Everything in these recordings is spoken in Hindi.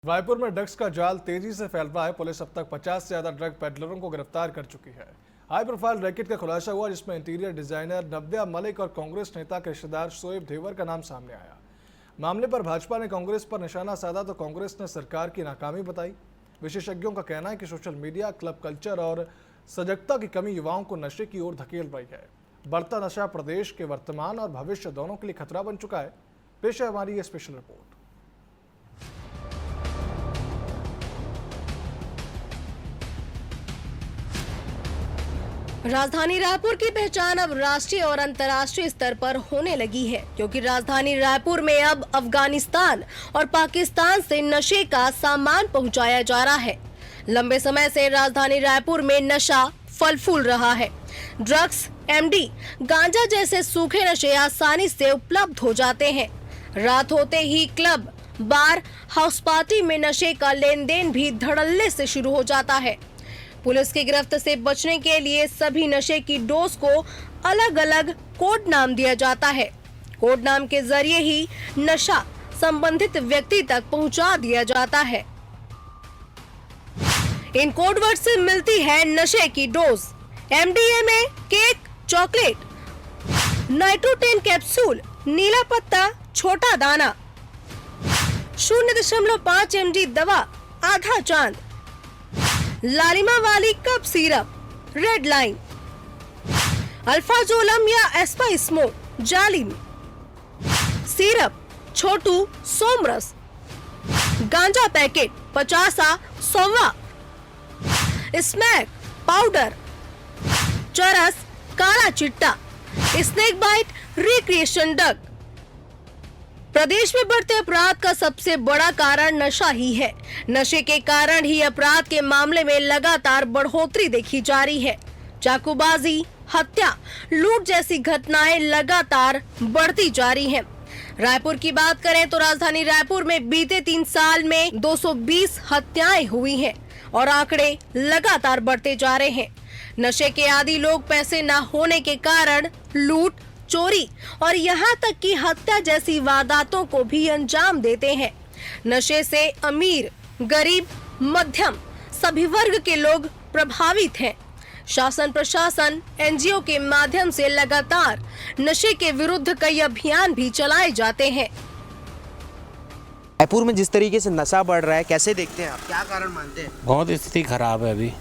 रायपुर में ड्रग्स का जाल तेजी से फैल रहा है। पुलिस अब तक 50 से ज्यादा ड्रग पेडलरों को गिरफ्तार कर चुकी है। हाई प्रोफाइल रैकेट का खुलासा हुआ जिसमें इंटीरियर डिजाइनर नव्या मलिक और कांग्रेस नेता के रिश्तेदार शोएब देवर का नाम सामने आया। मामले पर भाजपा ने कांग्रेस पर निशाना साधा तो कांग्रेस ने सरकार की नाकामी बताई। विशेषज्ञों का कहना है कि सोशल मीडिया, क्लब कल्चर और सजगता की कमी युवाओं को नशे की ओर धकेल रही है। बढ़ता नशा प्रदेश के वर्तमान और भविष्य दोनों के लिए खतरा बन चुका है। पेश है हमारी ये स्पेशल रिपोर्ट। राजधानी रायपुर की पहचान अब राष्ट्रीय और अंतर्राष्ट्रीय स्तर पर होने लगी है, क्योंकि राजधानी रायपुर में अब अफगानिस्तान और पाकिस्तान से नशे का सामान पहुंचाया जा रहा है। लंबे समय से राजधानी रायपुर में नशा फल फूल रहा है। ड्रग्स, एमडी, गांजा जैसे सूखे नशे आसानी से उपलब्ध हो जाते हैं। रात होते ही क्लब, बार, हाउस पार्टी में नशे का लेन देन भी धड़ल्ले से शुरू हो जाता है। पुलिस की गिरफ्त से बचने के लिए सभी नशे की डोज को अलग अलग कोड नाम दिया जाता है। कोड नाम के जरिए ही नशा संबंधित व्यक्ति तक पहुंचा दिया जाता है। इन कोड वर्ड से मिलती है नशे की डोज। एमडीएमए, केक, चॉकलेट, नाइट्रोटेन कैप्सूल, नीला पत्ता, छोटा दाना, 0.5 mg दवा, आधा चांद, लालिमा वाली कप सिरप, रेड लाइन, अल्फाजोलम या एस्पाइस्मो, जालिम, सिरप, छोटू, सोमरस, गांजा पैकेट 50, 100, स्मैक, पाउडर, चरस, काला चिट्टा, स्नेक बाइट, रिक्रिएशन ड्रग। प्रदेश में बढ़ते अपराध का सबसे बड़ा कारण नशा ही है। नशे के कारण ही अपराध के मामले में लगातार बढ़ोतरी देखी जा रही है। चाकूबाजी, हत्या, लूट जैसी घटनाएं लगातार बढ़ती जा रही हैं। रायपुर की बात करें तो राजधानी रायपुर में बीते 3 साल में 220 हत्याएं हुई हैं और आंकड़े लगातार बढ़ते जा रहे हैं। नशे के आदी लोग पैसे न होने के कारण लूट, चोरी और यहाँ तक कि हत्या जैसी वारदातों को भी अंजाम देते हैं। नशे से अमीर, गरीब, मध्यम सभी वर्ग के लोग प्रभावित हैं। शासन प्रशासन, एनजीओ के माध्यम से लगातार नशे के विरुद्ध कई अभियान भी चलाए जाते हैं। रायपुर में जिस तरीके से नशा बढ़ रहा है, कैसे देखते हैं आप? क्या कारण मानते हैं? बहुत स्थिति खराब है अभी।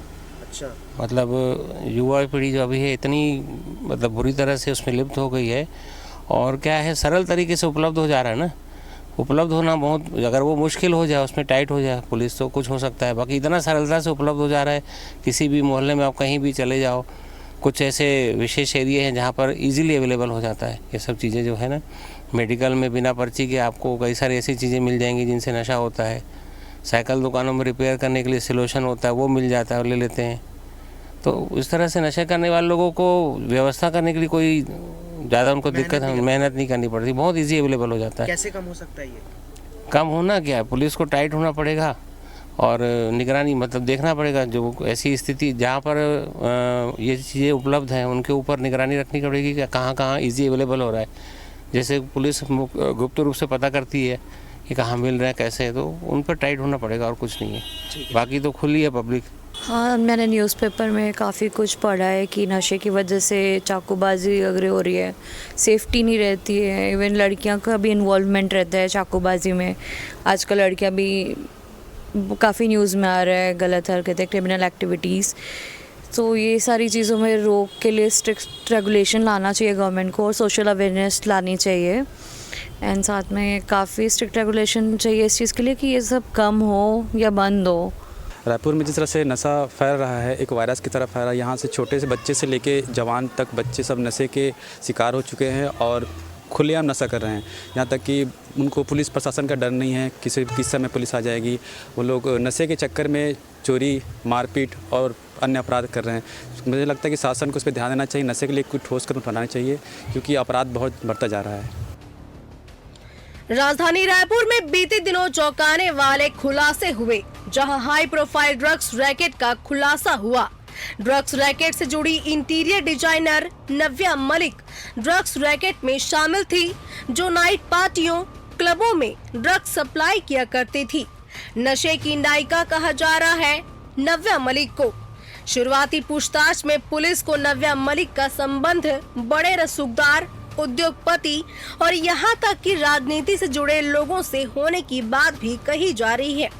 अच्छा, मतलब युवा पीढ़ी जो अभी है इतनी मतलब बुरी तरह से उसमें लिप्त हो गई है। और क्या है, सरल तरीके से उपलब्ध हो जा रहा है ना। उपलब्ध होना बहुत, अगर वो मुश्किल हो जाए, उसमें टाइट हो जाए पुलिस तो कुछ हो सकता है। बाकी इतना सरलता से उपलब्ध हो जा रहा है, किसी भी मोहल्ले में आप कहीं भी चले जाओ। कुछ ऐसे विशेष एरिए हैं जहाँ पर इजीली अवेलेबल हो जाता है ये सब चीज़ें जो है ना। मेडिकल में बिना पर्ची के आपको कई सारी ऐसी चीज़ें मिल जाएंगी जिनसे नशा होता है। साइकिल दुकानों में रिपेयर करने के लिए सोल्यूशन होता है, वो मिल जाता है और ले लेते हैं। तो इस तरह से नशा करने वाले लोगों को व्यवस्था करने के लिए कोई ज़्यादा उनको दिक्कत, मेहनत नहीं करनी पड़ती, बहुत इजी अवेलेबल हो जाता है। कैसे कम हो सकता है ये? कम होना क्या है, पुलिस को टाइट होना पड़ेगा और निगरानी मतलब देखना पड़ेगा। जो ऐसी स्थिति जहाँ पर ये चीज़ें उपलब्ध हैं उनके ऊपर निगरानी रखनी पड़ेगी कि कहाँ कहाँ ईजी अवेलेबल हो रहा है। जैसे पुलिस गुप्त रूप से पता करती है कि कहाँ मिल रहा है, कैसे है, तो उन पर टाइट होना पड़ेगा और कुछ नहीं है। बाकी तो खुली है पब्लिक। हाँ, मैंने न्यूज़पेपर में काफ़ी कुछ पढ़ा है कि नशे की वजह से चाकूबाजी वगैरह हो रही है, सेफ्टी नहीं रहती है। इवन लड़कियां का भी इन्वॉल्वमेंट रहता है चाकूबाजी में। आजकल लड़कियां भी काफ़ी न्यूज़ में आ रहा है, गलत हरकतें, क्रिमिनल एक्टिविटीज़। तो ये सारी चीज़ों में रोक के लिए स्ट्रिक्ट रेगुलेशन लाना चाहिए गवर्नमेंट को और सोशल अवेयरनेस लानी चाहिए। एंड साथ में काफ़ी स्ट्रिक्ट रेगुलेशन चाहिए इस चीज़ के लिए कि ये सब कम हो या बंद हो। रायपुर में जिस तरह से नशा फैल रहा है, एक वायरस की तरह फैल रहा है। यहाँ से छोटे से बच्चे से लेके जवान तक बच्चे सब नशे के शिकार हो चुके हैं और खुलेआम नशा कर रहे हैं। यहाँ तक कि उनको पुलिस प्रशासन का डर नहीं है, किस समय पुलिस आ जाएगी। वो लोग नशे के चक्कर में चोरी, मारपीट और अन्य अपराध कर रहे हैं। मुझे लगता है कि शासन को इस पर ध्यान देना चाहिए, नशे के लिए कुछ ठोस कदम उठाना चाहिए, क्योंकि अपराध बहुत बढ़ता जा रहा है। राजधानी रायपुर में बीते दिनों चौंकाने वाले खुलासे हुए, जहां हाई प्रोफाइल ड्रग्स रैकेट का खुलासा हुआ। ड्रग्स रैकेट से जुड़ी इंटीरियर डिजाइनर नव्या मलिक ड्रग्स रैकेट में शामिल थी, जो नाइट पार्टियों, क्लबों में ड्रग्स सप्लाई किया करती थी। नशे की नायिका कहा जा रहा है नव्या मलिक को। शुरुआती पूछताछ में पुलिस को नव्या मलिक का संबंध बड़े रसूखदार, उद्योगपति और यहाँ तक कि राजनीति से जुड़े लोगों से होने की बात भी कही जा रही है।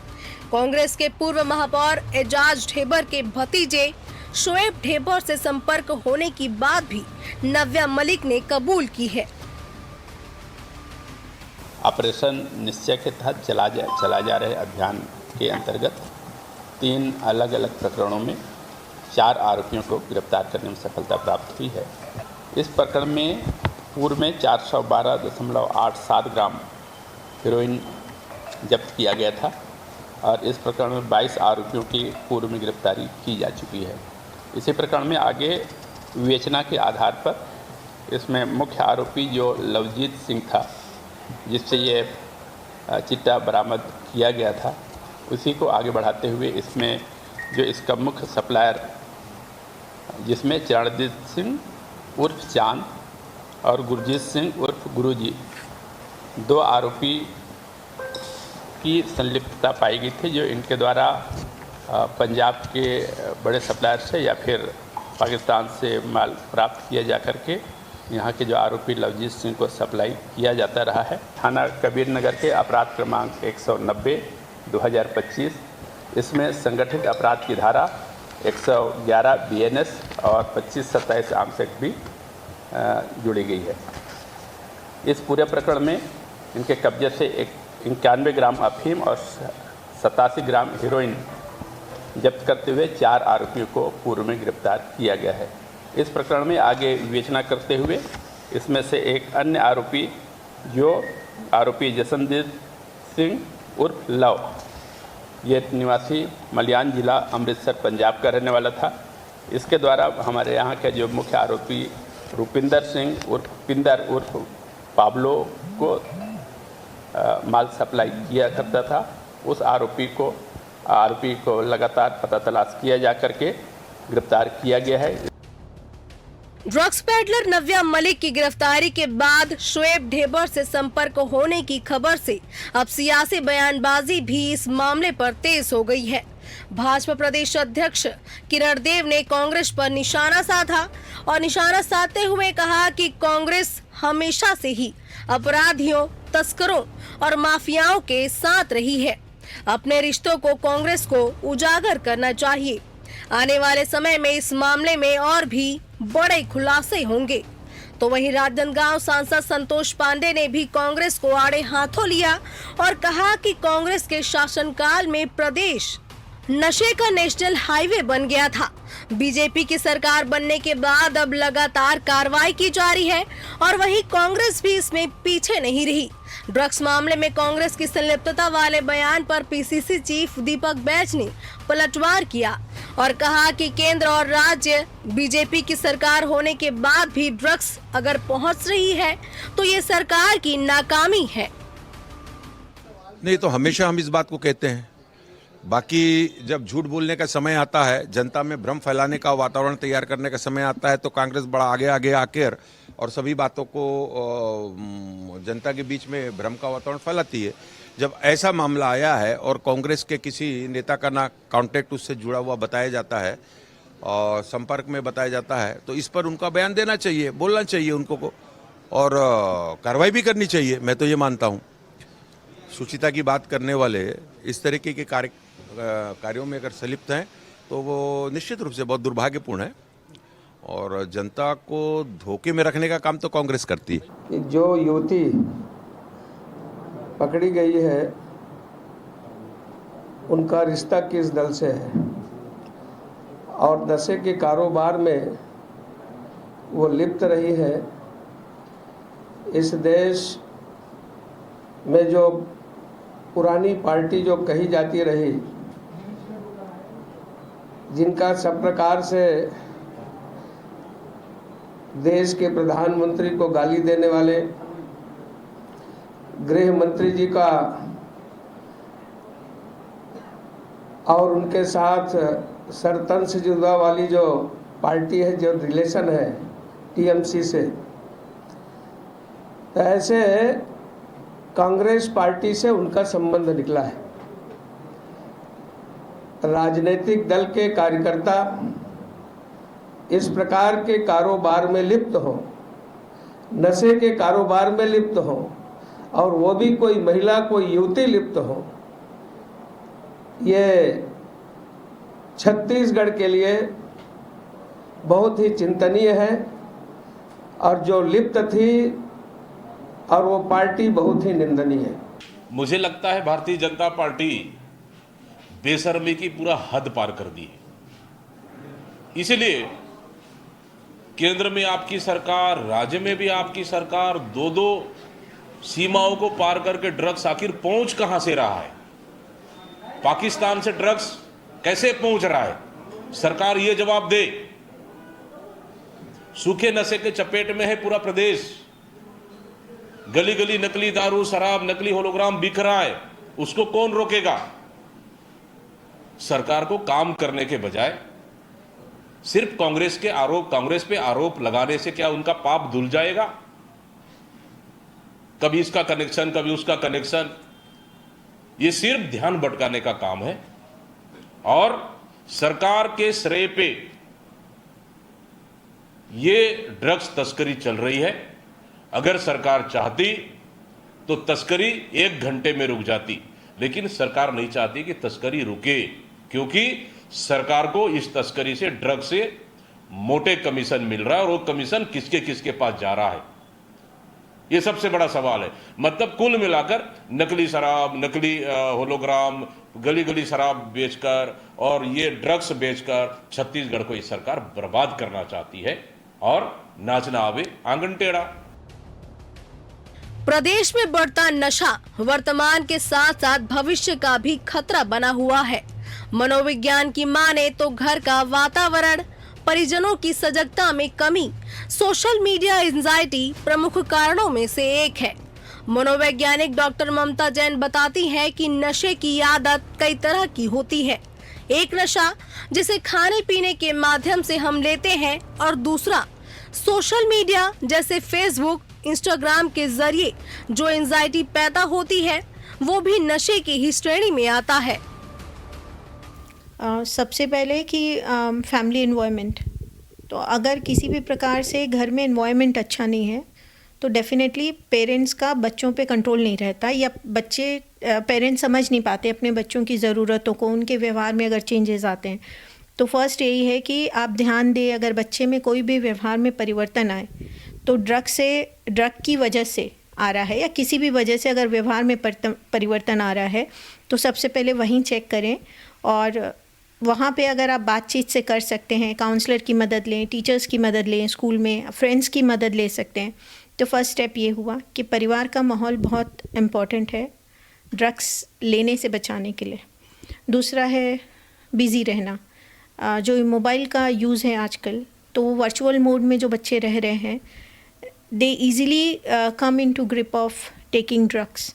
कांग्रेस के पूर्व महापौर एजाज ढेबर के भतीजे शोएब ढेबर से संपर्क होने की बात भी नव्या मलिक ने कबूल की है। ऑपरेशन निश्चय के तहत चला जा रहे अभियान के अंतर्गत 3 अलग अलग प्रकरणों में 4 आरोपियों को गिरफ्तार करने में सफलता प्राप्त हुई है। इस प्रकरण में पूर्व में 412.87 ग्राम हेरोइन जब्त किया गया था और इस प्रकरण में 22 आरोपियों की पूर्व में गिरफ्तारी की जा चुकी है। इसी प्रकरण में आगे विवेचना के आधार पर इसमें मुख्य आरोपी जो लवजीत सिंह था, जिससे ये चिट्टा बरामद किया गया था, उसी को आगे बढ़ाते हुए इसमें जो इसका मुख्य सप्लायर, जिसमें चरणजीत सिंह उर्फ चांद और गुरजीत सिंह उर्फ गुरुजी, 2 आरोपी की संलिप्तता पाई गई थी, जो इनके द्वारा पंजाब के बड़े सप्लायर से या फिर पाकिस्तान से माल प्राप्त किया जा करके यहाँ के जो आरोपी लवजीत सिंह को सप्लाई किया जाता रहा है। थाना कबीर नगर के अपराध क्रमांक 190/2025 इसमें संगठित अपराध की धारा 111 BNS और 25-27 आंसक भी जुड़ी गई है। इस पूरे प्रकरण में इनके कब्जे से 91 ग्राम अफीम और 87 ग्राम हेरोइन जब्त करते हुए 4 आरोपियों को पूर्व में गिरफ्तार किया गया है। इस प्रकरण में आगे विवेचना करते हुए इसमें से एक अन्य आरोपी, जो आरोपी जसनदीप सिंह उर्फ लव, ये निवासी मलियान जिला अमृतसर पंजाब का रहने वाला था, इसके द्वारा हमारे यहाँ के जो मुख्य आरोपी रुपिंदर सिंह उर्फ पिंदर उर्फ पाब्लो को माल सप्लाई किया करता था। उस आरोपी को लगातार पता तलाश किया जा करके गिरफ्तार किया गया है। ड्रग्स पेडलर नव्या मलिक की गिरफ्तारी के बाद शोएब ढेबर से संपर्क होने की खबर से अब सियासी बयानबाजी भी इस मामले पर तेज हो गई है। भाजपा प्रदेश अध्यक्ष किरण देव ने कांग्रेस पर निशाना साधा और निशाना साधते हुए कहा कि कांग्रेस हमेशा से ही अपराधियों, तस्करों और माफियाओं के साथ रही है। अपने रिश्तों को कांग्रेस को उजागर करना चाहिए। आने वाले समय में इस मामले में और भी बड़े खुलासे होंगे। तो वहीं राजनांदगांव सांसद संतोष पांडे ने भी कांग्रेस को आड़े हाथों लिया और कहा कि कांग्रेस के शासनकाल में प्रदेश नशे का नेशनल हाईवे बन गया था। बीजेपी की सरकार बनने के बाद अब लगातार कार्रवाई की जा रही है और वहीं कांग्रेस भी इसमें पीछे नहीं रही। ड्रग्स मामले में कांग्रेस की संलिप्तता वाले बयान पर पीसीसी चीफ दीपक बैज ने पलटवार किया और कहा कि केंद्र और राज्य बीजेपी की सरकार होने के बाद भी ड्रग्स अगर पहुंच रही है तो ये सरकार की नाकामी है। नहीं तो हमेशा हम इस बात को कहते हैं, बाकी जब झूठ बोलने का समय आता है, जनता में भ्रम फैलाने का वातावरण तैयार करने का समय आता है, तो कांग्रेस बड़ा आगे आगे आकर और सभी बातों को जनता के बीच में भ्रम का वातावरण फैलाती है। जब ऐसा मामला आया है और कांग्रेस के किसी नेता का ना कॉन्टैक्ट उससे जुड़ा हुआ बताया जाता है और संपर्क में बताया जाता है, तो इस पर उनका बयान देना चाहिए, बोलना चाहिए उनको को, और कार्रवाई भी करनी चाहिए। मैं तो ये मानता हूँ सुचिता की बात करने वाले इस तरीके के कार्यों में अगर संलिप्त हैं तो वो निश्चित रूप से बहुत दुर्भाग्यपूर्ण है और जनता को धोखे में रखने का काम तो कांग्रेस करती है। कि जो युवती पकड़ी गई है उनका रिश्ता किस दल से है और नशे के कारोबार में वो लिप्त रही है। इस देश में जो पुरानी पार्टी जो कही जाती रही, जिनका सब प्रकार से देश के प्रधानमंत्री को गाली देने वाले, गृह मंत्री जी का और उनके साथ सरतन से जुड़ा वाली जो पार्टी है, जो रिलेशन है टीएमसी से, तो ऐसे कांग्रेस पार्टी से उनका संबंध निकला है। राजनीतिक दल के कार्यकर्ता इस प्रकार के कारोबार में लिप्त हो, नशे के कारोबार में लिप्त हो, और वो भी कोई महिला, कोई युवती लिप्त हो, ये छत्तीसगढ़ के लिए बहुत ही चिंतनीय है। और जो लिप्त थी और वो पार्टी बहुत ही निंदनीय है। मुझे लगता है भारतीय जनता पार्टी बेशर्मी की पूरा हद पार कर दी है। इसलिए केंद्र में आपकी सरकार, राज्य में भी आपकी सरकार, दो सीमाओं को पार करके ड्रग्स आखिर पहुंच कहां से रहा है? पाकिस्तान से ड्रग्स कैसे पहुंच रहा है? सरकार ये जवाब दे। सूखे नशे के चपेट में है पूरा प्रदेश। गली गली नकली दारू, शराब, नकली होलोग्राम बिक रहा है। उसको कौन रोकेगा? सरकार को काम करने के बजाय सिर्फ कांग्रेस पे आरोप लगाने से क्या उनका पाप धुल जाएगा? कभी इसका कनेक्शन, कभी उसका कनेक्शन, ये सिर्फ ध्यान भटकाने का काम है। और सरकार के श्रेय पे ये ड्रग्स तस्करी चल रही है। अगर सरकार चाहती तो तस्करी 1 घंटे में रुक जाती, लेकिन सरकार नहीं चाहती कि तस्करी रुके, क्योंकि सरकार को इस तस्करी से, ड्रग से मोटे कमीशन मिल रहा है। और वो कमीशन किसके किसके पास जा रहा है, ये सबसे बड़ा सवाल है। मतलब कुल मिलाकर नकली शराब, नकली होलोग्राम, गली गली शराब बेचकर और ये ड्रग्स बेचकर छत्तीसगढ़ को ये सरकार बर्बाद करना चाहती है। और नाचना आवे आंगन टेढ़ा। प्रदेश में बढ़ता नशा वर्तमान के साथ साथ भविष्य का भी खतरा बना हुआ है। मनोविज्ञान की माने तो घर का वातावरण, परिजनों की सजगता में कमी, सोशल मीडिया एंजाइटी प्रमुख कारणों में से एक है। मनोवैज्ञानिक डॉक्टर ममता जैन बताती हैं कि नशे की आदत कई तरह की होती है। एक नशा जिसे खाने पीने के माध्यम से हम लेते हैं, और दूसरा सोशल मीडिया जैसे फेसबुक, इंस्टाग्राम के जरिए जो एंजाइटी पैदा होती है, वो भी नशे की ही श्रेणी में आता है। सबसे पहले कि फैमिली एनवायरनमेंट, तो अगर किसी भी प्रकार से घर में एनवायरनमेंट अच्छा नहीं है तो डेफिनेटली पेरेंट्स का बच्चों पे कंट्रोल नहीं रहता, या पेरेंट्स समझ नहीं पाते अपने बच्चों की ज़रूरतों को। उनके व्यवहार में अगर चेंजेस आते हैं तो फर्स्ट यही है कि आप ध्यान दें, अगर बच्चे में कोई भी व्यवहार में परिवर्तन आए तो ड्रग की वजह से आ रहा है या किसी भी वजह से अगर व्यवहार में परिवर्तन आ रहा है तो सबसे पहले वहीं चेक करें। और वहाँ पे अगर आप बातचीत से कर सकते हैं, काउंसलर की मदद लें, टीचर्स की मदद लें, स्कूल में फ्रेंड्स की मदद ले सकते हैं। तो फर्स्ट स्टेप ये हुआ कि परिवार का माहौल बहुत इम्पॉर्टेंट है ड्रग्स लेने से बचाने के लिए। दूसरा है बिज़ी रहना। जो मोबाइल का यूज़ है आजकल, तो वो वर्चुअल मोड में जो बच्चे रह रहे हैं, they easily come into grip of taking drugs.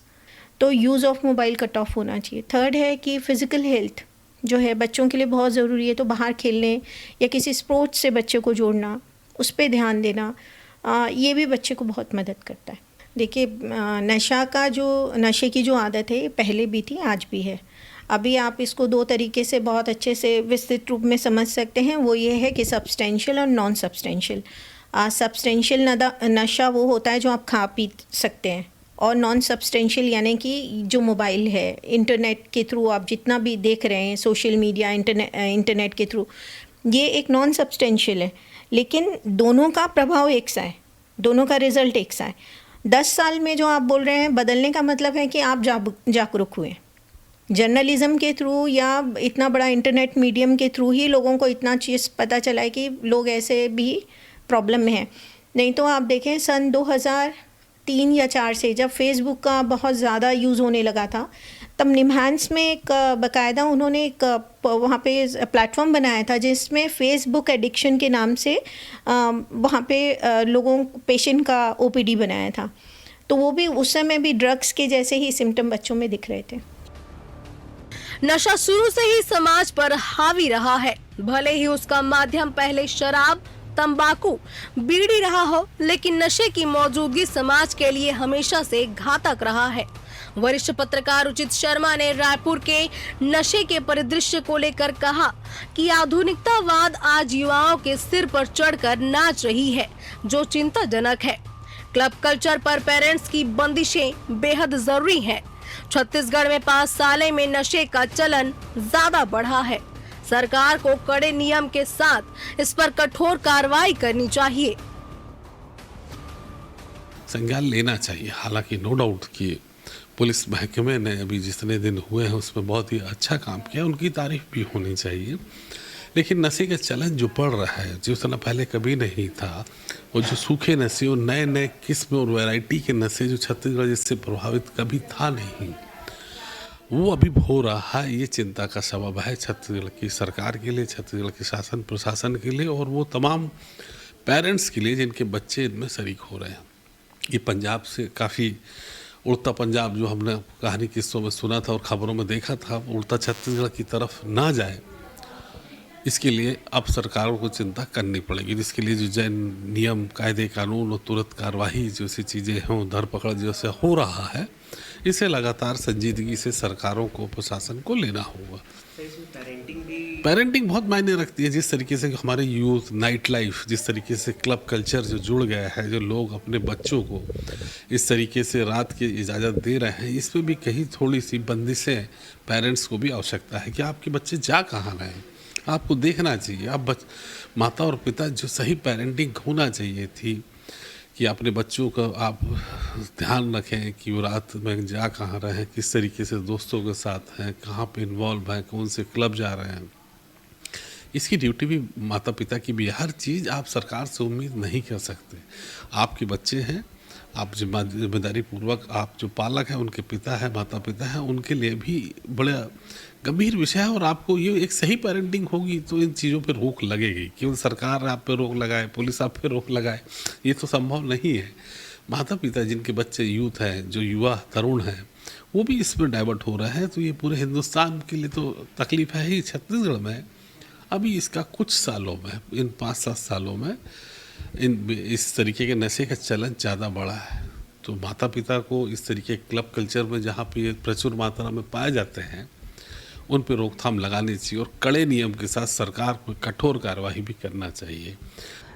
तो use of mobile cut off होना चाहिए। थर्ड है कि फ़िज़िकल हेल्थ जो है बच्चों के लिए बहुत ज़रूरी है, तो बाहर खेलने या किसी स्पोर्ट्स से बच्चे को जोड़ना, उस पर ध्यान देना, ये भी बच्चे को बहुत मदद करता है। देखिए, नशे की जो आदत है ये पहले भी थी, आज भी है। अभी आप इसको 2 तरीके से बहुत अच्छे से विस्तृत रूप में समझ सकते हैं। वो ये है कि सब्सटेंशियल और नॉन सब्सटेंशियल। सब्सटेंशियल नशा वो होता है जो आप खा पी सकते हैं, और नॉन सब्सटेंशियल यानी कि जो मोबाइल है, इंटरनेट के थ्रू आप जितना भी देख रहे हैं, सोशल मीडिया, इंटरनेट के थ्रू, ये एक नॉन सब्सटेंशियल है। लेकिन दोनों का प्रभाव एक सा है, दोनों का रिजल्ट एक सा है। 10 साल में जो आप बोल रहे हैं बदलने का मतलब है कि आप जागरूक हुए जर्नलिज्म के थ्रू, या इतना बड़ा इंटरनेट मीडियम के थ्रू ही लोगों को इतना चीज़ पता चला है कि लोग ऐसे भी प्रॉब्लम में हैं। नहीं तो आप देखें सन 2003 या 4 से जब फेसबुक का बहुत ज़्यादा यूज़ होने लगा था, तब निम्हांस में एक बाकायदा उन्होंने एक वहाँ पे प्लेटफॉर्म बनाया था जिसमें फेसबुक एडिक्शन के नाम से वहाँ पे पेशेंट का OPD बनाया था। तो वो भी उस समय भी ड्रग्स के जैसे ही सिम्टम बच्चों में दिख रहे थे। नशा शुरू से ही समाज पर हावी रहा है, भले ही उसका माध्यम पहले शराब, तंबाकू, बीड़ी रहा हो, लेकिन नशे की मौजूदगी समाज के लिए हमेशा से घातक रहा है। वरिष्ठ पत्रकार उचित शर्मा ने रायपुर के नशे के परिदृश्य को लेकर कहा कि आधुनिकतावाद आज युवाओं के सिर पर चढ़कर नाच रही है, जो चिंताजनक है। क्लब कल्चर पर पेरेंट्स की बंदिशें बेहद जरूरी हैं। छत्तीसगढ़ में 5 साल में नशे का चलन ज्यादा बढ़ा है। सरकार को कड़े नियम के साथ इस पर कठोर कार्रवाई करनी चाहिए। संज्ञान लेना चाहिए। हालांकि नो डाउट कि पुलिस महकमे ने अभी जितने दिन हुए हैं उसमें बहुत ही अच्छा काम किया, उनकी तारीफ भी होनी चाहिए। लेकिन नशे का चलन जो बढ़ रहा है, जो उतना पहले कभी नहीं था, और जो सूखे नशे और नए नए किस्म और वैरायटी के नशे जो छत्तीसगढ़ जिससे प्रभावित कभी था नहीं, वो अभी हो रहा है। ये चिंता का सबब है छत्तीसगढ़ की सरकार के लिए, छत्तीसगढ़ के शासन प्रशासन के लिए और वो तमाम पेरेंट्स के लिए जिनके बच्चे इनमें शरीक हो रहे हैं। ये पंजाब से काफ़ी उड़ता पंजाब जो हमने कहानी किस्सों में सुना था और खबरों में देखा था, उड़ता छत्तीसगढ़ की तरफ ना जाए, इसके लिए अब सरकारों को चिंता करनी पड़ेगी। जिसके लिए जो जैन नियम, कायदे, कानून और तुरंत कार्रवाई जैसी चीज़ें हों, धरपकड़ जैसे हो रहा है, इसे लगातार संजीदगी से सरकारों को, प्रशासन को लेना होगा। पेरेंटिंग बहुत मायने रखती है। जिस तरीके से हमारे यूथ, नाइट लाइफ, जिस तरीके से क्लब कल्चर जो जुड़ गया है, जो लोग अपने बच्चों को इस तरीके से रात की इजाज़त दे रहे हैं, इस पर भी कहीं थोड़ी सी बंदिशें पेरेंट्स को भी आवश्यकता है कि आपके बच्चे जा कहाँ रहे हैं, आपको देखना चाहिए। आप माता और पिता जो सही पेरेंटिंग होना चाहिए थी कि अपने बच्चों का आप ध्यान रखें कि वो रात में जा कहाँ रहे हैं, किस तरीके से दोस्तों के साथ हैं, कहाँ पे इन्वॉल्व हैं, कौन से क्लब जा रहे हैं। इसकी ड्यूटी भी माता पिता की भी। हर चीज़ आप सरकार से उम्मीद नहीं कर सकते। आपके बच्चे हैं, आप जिम्मेदारी पूर्वक, आप जो पालक हैं, उनके पिता हैं, माता पिता हैं, उनके लिए भी बड़ा गंभीर विषय है। और आपको ये एक सही पेरेंटिंग होगी तो इन चीज़ों पे रोक लगेगी। केवल सरकार आप पे रोक लगाए, पुलिस आप पे रोक लगाए, ये तो संभव नहीं है। माता पिता जिनके बच्चे यूथ हैं, जो युवा तरुण हैं, वो भी इसमें डाइवर्ट हो रहे हैं, तो ये पूरे हिंदुस्तान के लिए तो तकलीफ है ही। छत्तीसगढ़ में अभी इसका कुछ सालों में, इन 5-7 सालों में इस तरीके के नशे का चलन ज़्यादा बढ़ा है। तो माता पिता को इस तरीके के क्लब कल्चर में जहाँ पे प्रचुर मात्रा में पाए जाते हैं, उन पर रोकथाम लगानी चाहिए और कड़े नियम के साथ सरकार को कठोर कार्रवाई भी करना चाहिए।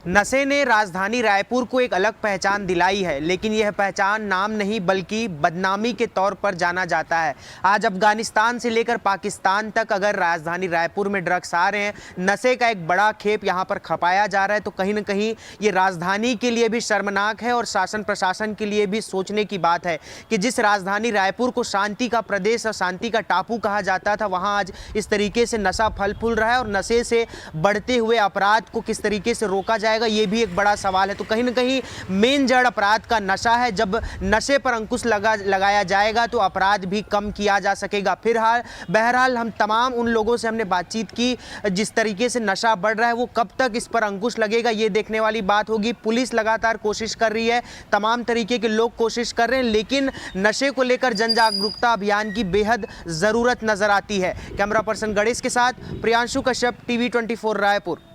नशे ने राजधानी रायपुर को एक अलग पहचान दिलाई है, लेकिन यह पहचान नाम नहीं बल्कि बदनामी के तौर पर जाना जाता है। आज अफगानिस्तान से लेकर पाकिस्तान तक अगर राजधानी रायपुर में ड्रग्स आ रहे हैं, नशे का एक बड़ा खेप यहाँ पर खपाया जा रहा है, तो कहीं ना कहीं ये राजधानी के लिए भी शर्मनाक है और शासन प्रशासन के लिए भी सोचने की बात है कि जिस राजधानी रायपुर को शांति का प्रदेश और शांति का टापू कहा जाता था, वहाँ आज इस तरीके से नशा फल फूल रहा है और नशे से बढ़ते हुए अपराध को किस तरीके से रोका जाएगा, ये भी एक बड़ा सवाल है। तो कहीं ना कहीं मेन जड़ अपराध का नशा है। जब नशे पर अंकुश लगाया जाएगा तो अपराध भी कम किया जा सकेगा। बहरहाल हम तमाम उन लोगों से हमने बातचीत की, जिस तरीके से नशा बढ़ रहा है वो कब तक इस पर अंकुश लगेगा ये देखने वाली बात होगी। पुलिस लगातार कोशिश कर रही है, तमाम तरीके के लोग कोशिश कर रहे हैं, लेकिन नशे को लेकर जन जागरूकता अभियान की बेहद ज़रूरत नजर आती है। कैमरा पर्सन गणेश के साथ प्रियांशु कश्यप, TV 24 रायपुर।